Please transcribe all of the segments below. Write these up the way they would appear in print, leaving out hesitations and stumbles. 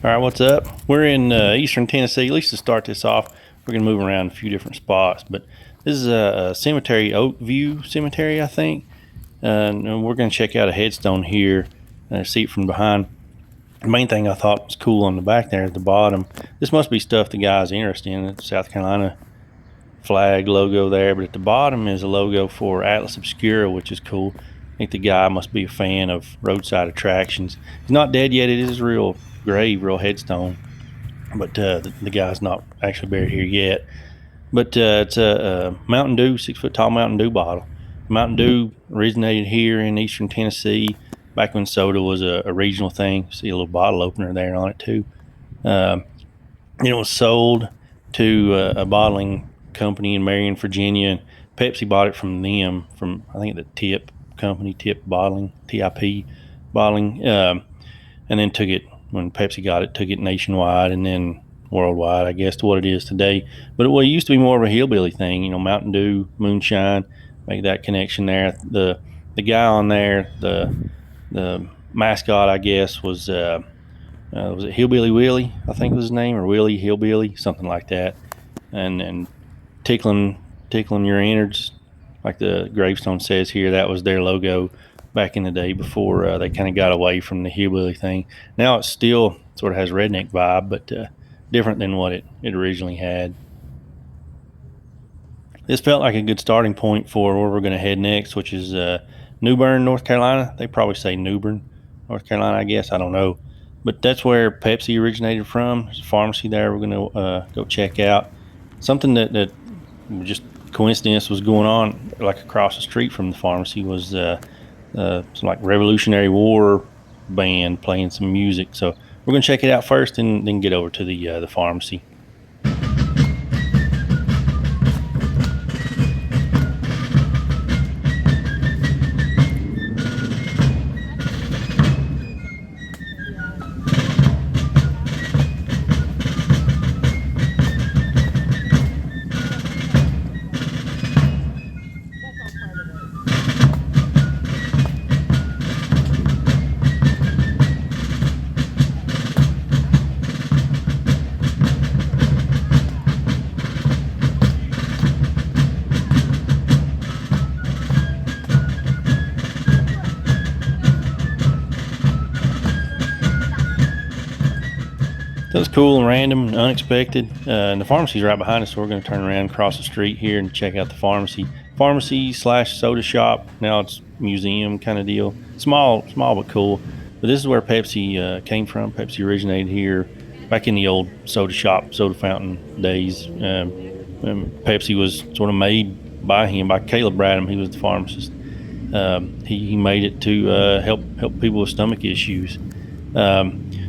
All right, what's up? We're in eastern Tennessee. At least to start this off, we're going to move around a few different spots. But this is a cemetery, Oakview Cemetery, I think. And we're going to check out a headstone here, see it from behind. The main thing I thought was cool on the back there at the bottom, this must be stuff the guy's interested in. It's South Carolina flag logo there, but at the bottom is a logo for Atlas Obscura, which is cool. I think the guy must be a fan of roadside attractions. He's not dead yet. It is a real grave, real headstone, but the guy's not actually buried here yet. But it's a Mountain Dew, 6-foot tall Mountain Dew bottle. Mountain Dew originated here in eastern Tennessee back when soda was a regional thing. See a little bottle opener there on it too. It was sold to a bottling company in Marion, Virginia, and Pepsi bought it from them, from I think the Tip company, Tip Bottling, TIP Bottling, and then took it when Pepsi got it, took it nationwide and then worldwide, I guess, to what it is today. But it used to be more of a hillbilly thing, Mountain Dew, moonshine, make that connection there. The guy on there, the mascot, I guess, was it Hillbilly Willie? I think was his name, or Willie Hillbilly, something like that. And tickling your innards, like the gravestone says here. That was their logo back in the day before they kind of got away from the hillbilly thing. Now it still sort of has redneck vibe, but different than what it originally had. This felt like a good starting point for where we're going to head next, which is New Bern, North Carolina. They probably say New Bern, North Carolina, I guess. I don't know. But that's where Pepsi originated from. There's a pharmacy there we're going to go check out. Something that just coincidence was going on, like across the street from the pharmacy, was some like Revolutionary War band playing some music. So we're going to check it out first and then get over to the pharmacy. That was cool and random and unexpected. And the pharmacy's right behind us, so we're going to turn around across the street here and check out the pharmacy. Pharmacy/soda shop. Now it's museum kind of deal. Small but cool. But this is where Pepsi came from. Pepsi originated here back in the old soda shop, soda fountain days. Pepsi was sort of made by him, by Caleb Bradham. He was the pharmacist. He made it to help people with stomach issues.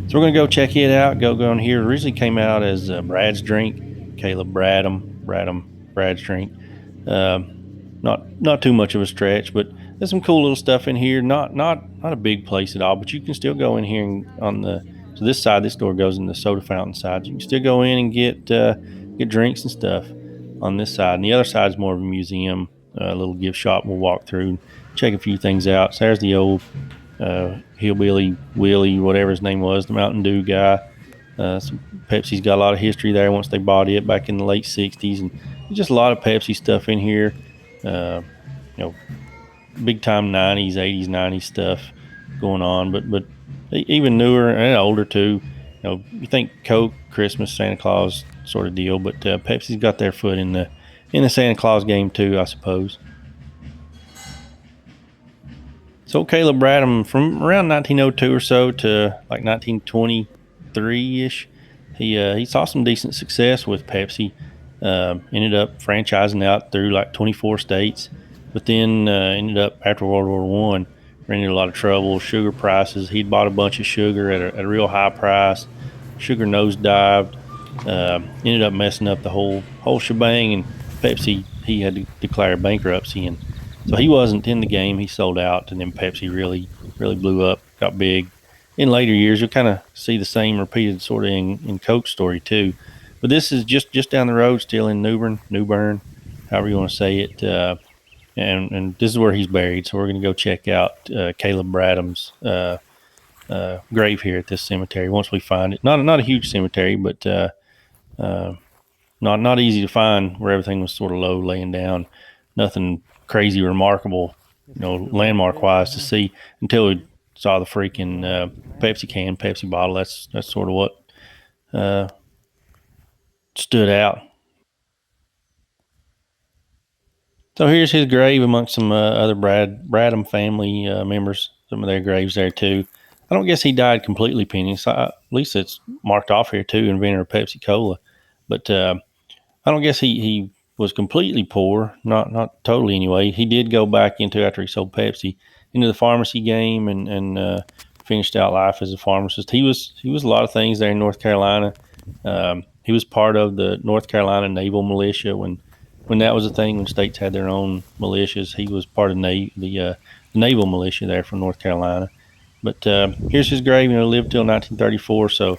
So we're going to go check it out, go in here. It originally came out as Brad's Drink, Caleb Brad's Drink. Not too much of a stretch, but there's some cool little stuff in here. Not a big place at all, but you can still go in here and so this side, this door goes in the soda fountain side. You can still go in and get drinks and stuff on this side. And the other side is more of a museum, a little gift shop we'll walk through and check a few things out. So there's the old Hillbilly Willie, whatever his name was, the Mountain Dew guy. Pepsi's got a lot of history there once they bought it back in the late 60s, and just a lot of Pepsi stuff in here. Big time 90s, 80s, 90s stuff going on, but even newer and older too. You think Coke, Christmas, Santa Claus sort of deal, but Pepsi's got their foot in the Santa Claus game too, I suppose. So Caleb Bradham, from around 1902 or so to like 1923-ish, he saw some decent success with Pepsi. Ended up franchising out through like 24 states, but then ended up after World War I, ran into a lot of trouble. Sugar prices. He'd bought a bunch of sugar at a real high price. Sugar nosedived. Ended up messing up the whole shebang, and Pepsi, he had to declare bankruptcy, and so he wasn't in the game. He sold out, and then Pepsi really blew up, got big. In later years, you'll kind of see the same repeated sort of in Coke's story too. But this is just down the road, still in New Bern, however you want to say it. And this is where he's buried. So we're going to go check out Caleb Bradham's grave here at this cemetery once we find it. Not a huge cemetery, but uh, not easy to find where everything was sort of low, laying down. Nothing crazy remarkable, landmark wise to see until we saw the freaking Pepsi bottle. That's sort of what uh, stood out. So here's his grave amongst some other Bradham family members. Some of their graves there too. I don't guess he died completely penniless. At least it's marked off here too, inventor of Pepsi Cola. But I don't guess he was completely poor. Not totally anyway. He did go back into after he sold Pepsi into the pharmacy game and finished out life as a pharmacist. He was a lot of things there in North Carolina. He was part of the North Carolina Naval Militia when that was a thing, when states had their own militias. He was part of the naval militia there from North Carolina. But here's his grave. Lived till 1934, so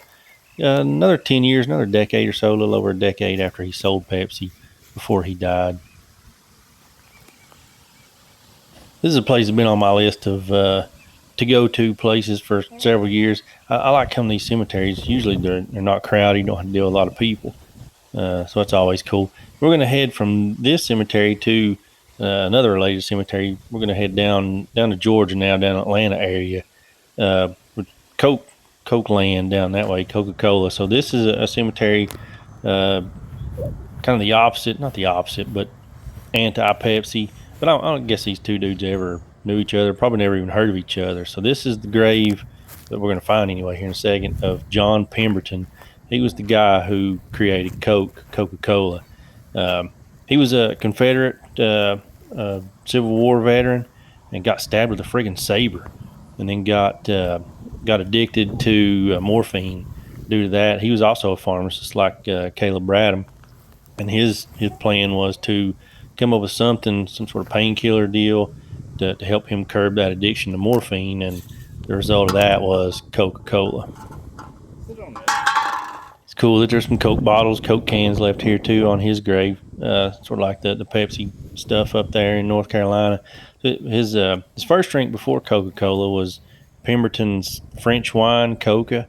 another 10 years, another decade or so, a little over a decade after he sold Pepsi before he died. This is a place that's been on my list of to go to places for several years. I like coming to these cemeteries. Usually they're not crowded. You don't have to deal with a lot of people. So that's always cool. We're going to head from this cemetery to another related cemetery. We're going to head down to Georgia now, down Atlanta area, with Coke land down that way, Coca-Cola. So this is a cemetery, kind of the opposite, not the opposite, but anti-Pepsi. But I don't guess these two dudes ever knew each other. Probably never even heard of each other. So this is the grave that we're going to find anyway here in a second of John Pemberton. He was the guy who created Coca-Cola. He was a Confederate Civil War veteran and got stabbed with a friggin' saber, and then got addicted to morphine due to that. He was also a pharmacist like Caleb Bradham, and his plan was to come up with some sort of painkiller deal to help him curb that addiction to morphine, and the result of that was Coca-Cola. It's cool that there's some Coke bottles, Coke cans left here too on his grave, sort of like the Pepsi stuff up there in North Carolina. His first drink before Coca-Cola was Pemberton's French wine, Coca.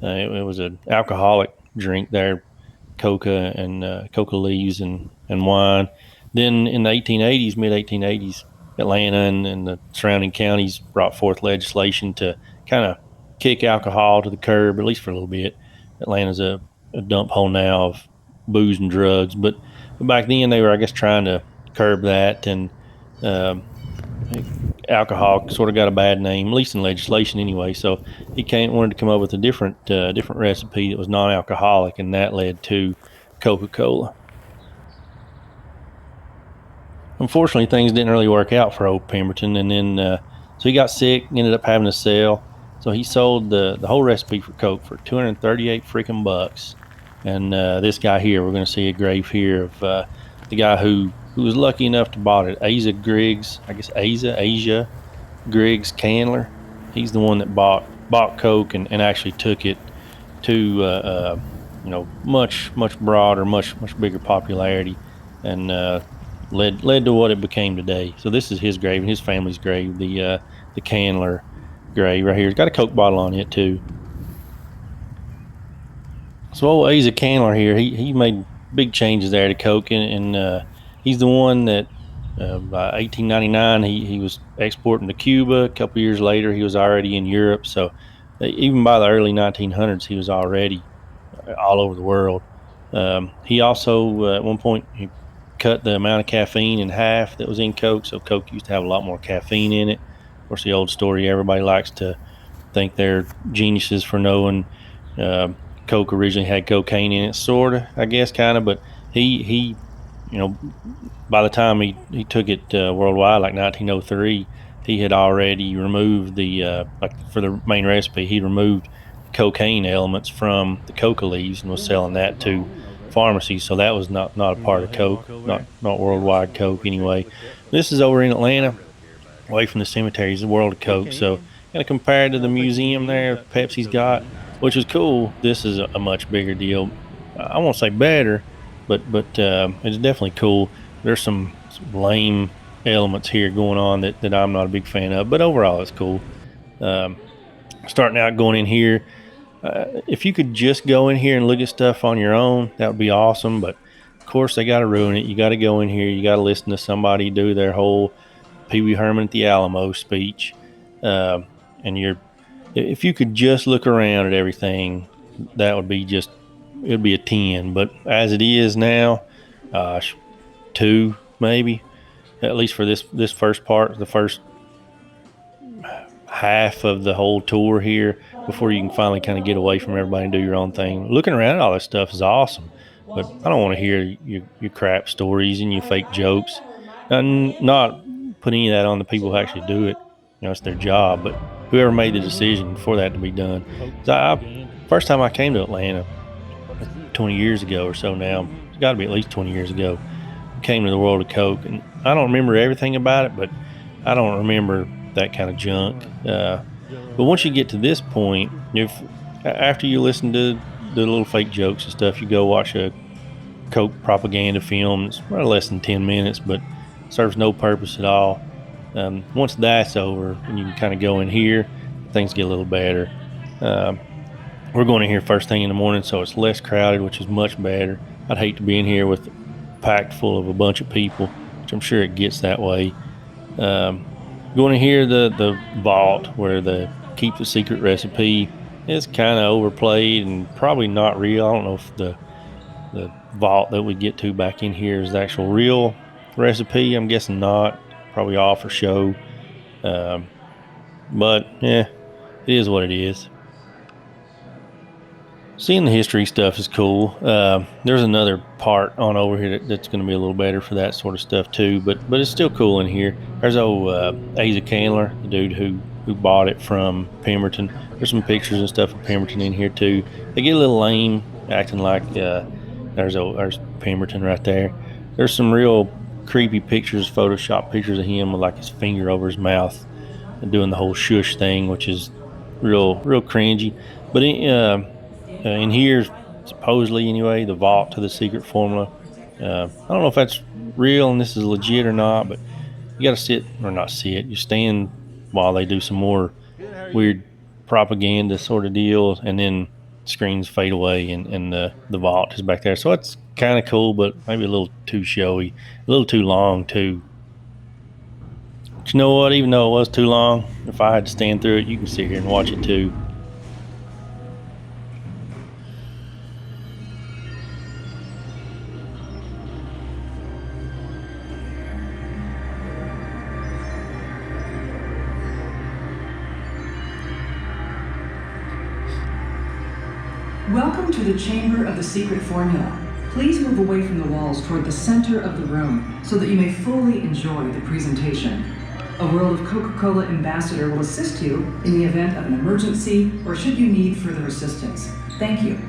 It was an alcoholic drink there, Coca and coca leaves and wine. Then in the 1880s, mid 1880s, Atlanta and the surrounding counties brought forth legislation to kind of kick alcohol to the curb, at least for a little bit. Atlanta's a dump hole now of booze and drugs, but back then they were, I guess, trying to curb that, and um, alcohol sort of got a bad name, at least in legislation anyway. So he wanted to come up with a different recipe that was non-alcoholic, and that led to Coca-Cola. Unfortunately, things didn't really work out for old Pemberton, and then so he got sick, ended up having to sell. So he sold the whole recipe for Coke for 238 freaking bucks. And this guy here, we're going to see a grave here of the guy who was lucky enough to bought it, Asa Griggs, I guess Asia Griggs Candler. He's the one that bought Coke and actually took it to much broader, much bigger popularity, and led to what it became today. So this is his grave and his family's grave, the Candler grave right here. It's got a Coke bottle on it too. So old Asa Candler here, he made big changes there to Coke, and he's the one that by 1899 he was exporting to Cuba. A couple years later, he was already in Europe. So even by the early 1900s, he was already all over the world. He also at one point he cut the amount of caffeine in half that was in Coke. So Coke used to have a lot more caffeine in it. Of course, the old story, everybody likes to think they're geniuses for knowing Coke originally had cocaine in it, sort of, I guess, kind of. But he by the time he took it worldwide, like 1903, he had already removed the for the main recipe, he removed cocaine elements from the coca leaves and was selling that to pharmacies. So that was not a part of Coke, not worldwide Coke anyway. This is over in Atlanta, away from the cemeteries, the world of Coke. So kind of compared to the museum there Pepsi's got, which is cool, this is a much bigger deal. I won't say better, but it's definitely cool. There's some lame elements here going on that I'm not a big fan of, but overall it's cool. starting out going in here, if you could just go in here and look at stuff on your own, that would be awesome. But of course, they got to ruin it. You got to go in here. You got to listen to somebody do their whole Pee Wee Herman at the Alamo speech. Uh, and if you could just look around at everything, that would be just, it would be a 10. But as it is now, gosh, 2 maybe, at least for this first part, the first half of the whole tour here, before you can finally kind of get away from everybody and do your own thing. Looking around at all this stuff is awesome, but I don't want to hear your crap stories and your fake jokes, and not put any of that on the people who actually do it. It's their job, but whoever made the decision for that to be done. So first time I came to Atlanta 20 years ago or so now, it's got to be at least 20 years ago, I came to the world of Coke, and I don't remember everything about it, but I don't remember that kind of junk. But once you get to this point, if after you listen to the little fake jokes and stuff, you go watch a Coke propaganda film. It's less than 10 minutes, but serves no purpose at all. Once that's over, and you can kind of go in here, things get a little better. We're going in here first thing in the morning, so it's less crowded, which is much better. I'd hate to be in here with packed full of a bunch of people, which I'm sure it gets that way. Going in here, the vault where they keep the secret recipe is kind of overplayed and probably not real. I don't know if the vault that we get to back in here is the actual real recipe. I'm guessing not. Probably all for show. But yeah, it is what it is. Seeing the history stuff is cool. There's another part on over here that's going to be a little better for that sort of stuff too, but it's still cool in here. There's old Asa Candler, the dude who bought it from Pemberton. There's some pictures and stuff of Pemberton in here too. They get a little lame, acting like there's Pemberton right there. There's some real creepy pictures, Photoshop pictures of him with like his finger over his mouth and doing the whole shush thing, which is real cringy. But in here, supposedly anyway, the vault to the secret formula. I don't know if that's real and this is legit or not, but you got to sit, or not sit, you stand while they do some more weird propaganda sort of deal, and then screens fade away and the vault is back there. So it's kind of cool, but maybe a little too showy, a little too long too. But you know what? Even though it was too long, if I had to stand through it, you can sit here and watch it too. Welcome to the Chamber of the Secret Formula. Please move away from the walls toward the center of the room so that you may fully enjoy the presentation. A World of Coca-Cola ambassador will assist you in the event of an emergency or should you need further assistance. Thank you.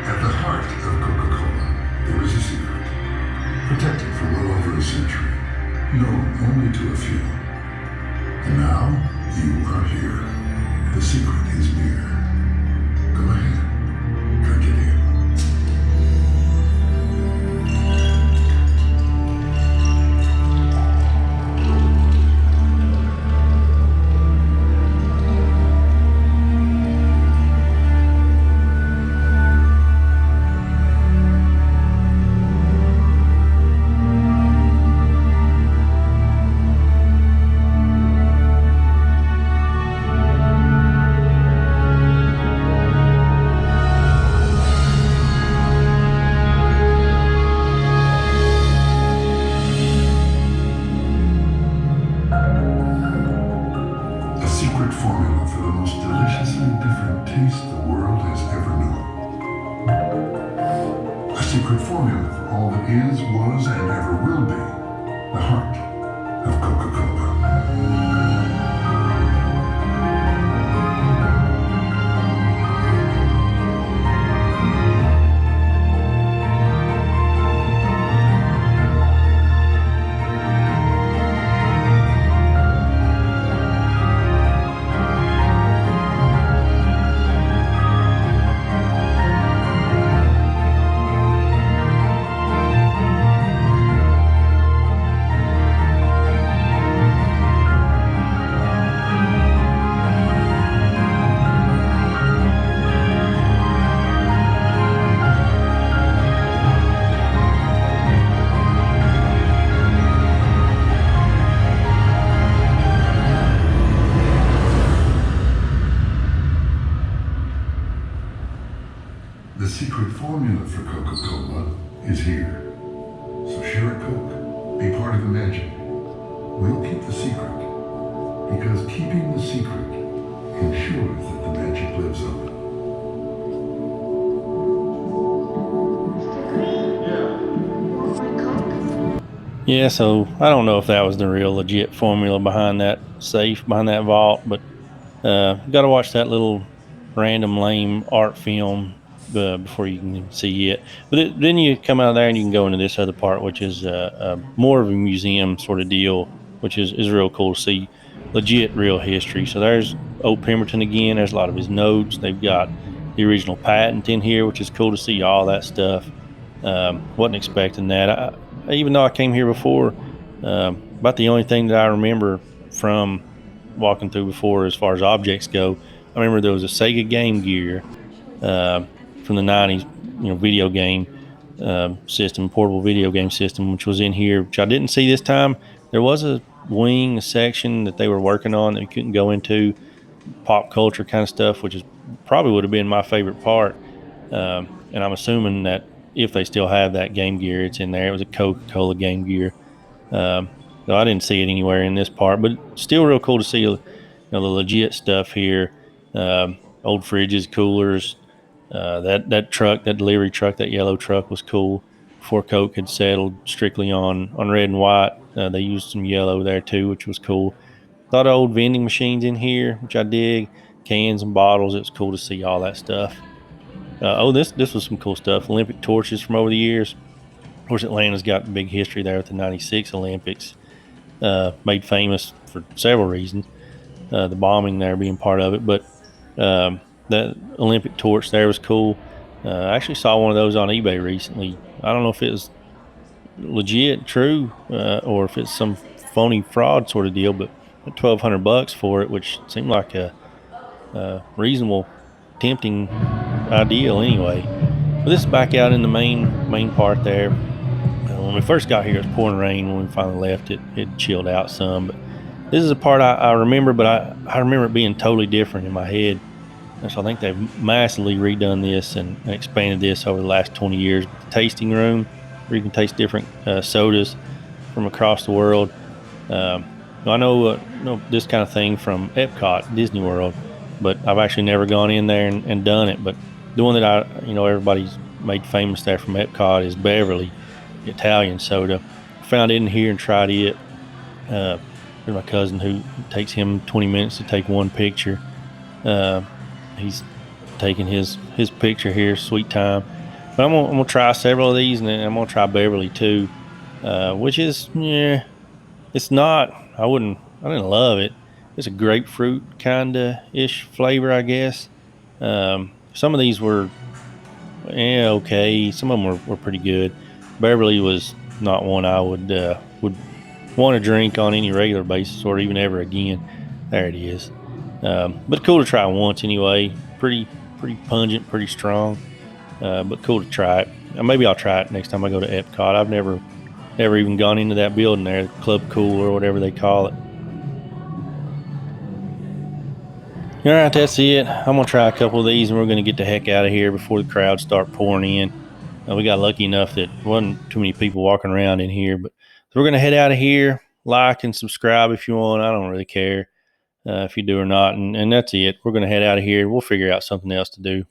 At the heart of Coca-Cola, there is a secret, protected for well over a century, known only to a few. And now, you are here. The secret is near. Go ahead, drink it in. Formula for the most deliciously different taste the world has ever known. A secret formula for all that is, was, and ever will be the heart of Coca-Cola. formula for Coca-Cola is here. So share a Coke. Be part of the magic. We'll keep the secret. Because keeping the secret ensures that the magic lives on. Yeah, so I don't know if that was the real legit formula behind that safe, behind that vault, but got to watch that little random lame art film before you can see it. But then you come out of there and you can go into this other part, which is more of a museum sort of deal, which is real cool to see legit real history. So there's old Pemberton again. There's a lot of his notes. They've got the original patent in here, which is cool to see all that stuff. Wasn't expecting that. Even though I came here before, about the only thing that I remember from walking through before as far as objects go, I remember there was a Sega Game Gear from the 90s, video game system, portable video game system, which was in here, which I didn't see this time. There was a wing, a section that they were working on that you couldn't go into, pop culture kind of stuff, which is probably would have been my favorite part. And I'm assuming that if they still have that Game Gear, it's in there. It was a Coca-Cola Game Gear. Um, so I didn't see it anywhere in this part, but still real cool to see the legit stuff here. Old fridges, coolers. That truck, that delivery truck, that yellow truck was cool. Before Coke had settled strictly on red and white, they used some yellow there too, which was cool. A lot of old vending machines in here, which I dig. Cans and bottles. It was cool to see all that stuff. This was some cool stuff. Olympic torches from over the years. Of course, Atlanta's got big history there with the '96 Olympics, made famous for several reasons. The bombing there being part of it, but that Olympic torch there was cool. I actually saw one of those on eBay recently. I don't know if it was legit, true, or if it's some phony fraud sort of deal, but $1,200 for it, which seemed like a reasonable, tempting ideal anyway. But this is back out in the main part there. When we first got here, it was pouring rain. When we finally left, it chilled out some. But this is a part I remember, but I remember it being totally different in my head. And so I think they've massively redone this and expanded this over the last 20 years. But the tasting room, where you can taste different sodas from across the world. I know this kind of thing from Epcot, Disney World, but I've actually never gone in there and done it. But the one that everybody's made famous there from Epcot is Beverly, the Italian soda. Found it in here and tried it. There's my cousin who takes him 20 minutes to take one picture. He's taking his picture here, sweet time. But I'm gonna try several of these, and then I'm gonna try Beverly too, which is it's not. I didn't love it. It's a grapefruit kinda ish flavor, I guess. Some of these were okay. Some of them were pretty good. Beverly was not one I would want to drink on any regular basis or even ever again. There it is. But cool to try once anyway. Pretty pungent, pretty strong. But cool to try it. Maybe I'll try it next time I go to Epcot. I've never even gone into that building there, Club Cool or whatever they call it. All right, that's it. I'm gonna try a couple of these, and we're gonna get the heck out of here before the crowds start pouring in. We got lucky enough that wasn't too many people walking around in here, but so we're gonna head out of here. Like and subscribe if you want. I don't really care if you do or not, and that's it. We're gonna head out of here. We'll figure out something else to do.